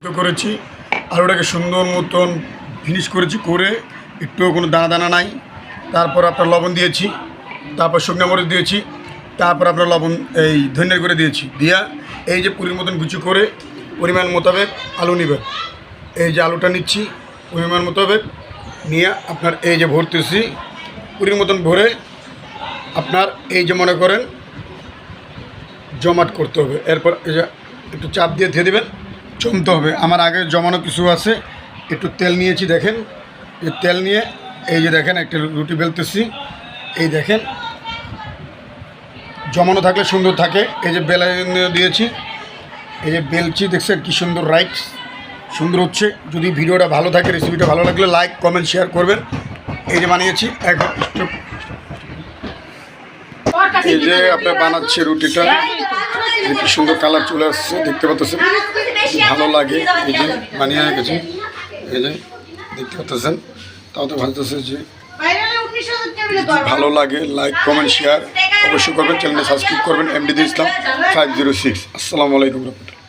করেছি আলুটাকে সুন্দর মতন ফিনিশ করেছি করে একটুও কোনো দানা দানা নাই। তারপর আপনার লবণ দিয়েছি, তারপর শুকনো মরিচ দিয়েছি, তারপর আপনার লবণ এই ধনিয়ার করে দিয়েছি দিয়া এই যে পুরির মতন গুঁচো করে পরিমাণ মোতাবেক আলু নেবেন। এই যে আলুটা নিচ্ছি পরিমাণ মোতাবেক নিয়ে আপনার এই যে ভরতেছি পুরির মতন ভরে আপনার এই যে মনে করেন জমাট করতে হবে। এরপর এই যে একটু চাপ দিয়ে ধুয়ে দেবেন, জমতে হবে। আমার আগে জমানো কিছু আছে, একটু তেল নিয়েছি দেখেন, এই তেল নিয়ে এই যে দেখেন একটা রুটি বেলতেছি, এই দেখেন জমানো থাকলে সুন্দর থাকে। এই যে বেলা দিয়েছি, এই যে বেলছি দেখছেন কি সুন্দর রাইট সুন্দর হচ্ছে। যদি ভিডিওটা ভালো থাকে, রেসিপিটা ভালো লাগলে লাইক কমেন্ট শেয়ার করবেন। এই যে বানিয়েছি এখন এই যে আপনার বানাচ্ছে রুটিটা, কি সুন্দর কালার চলে আসছে দেখতে পাচ্ছেন, ভালো লাগে। এই যে বানিয়ে রেখেছি, এই যে দেখতে পাচ্ছেন, তাও তো ভাজতেছে। যে ভালো লাগে লাইক কমেন্ট শেয়ার অবশ্যই করবেন, চ্যানেলটা সাবস্ক্রাইব করবেন। এমডি ইসলাম 506। আসসালামু আলাইকুম রহমতুল্লাহ।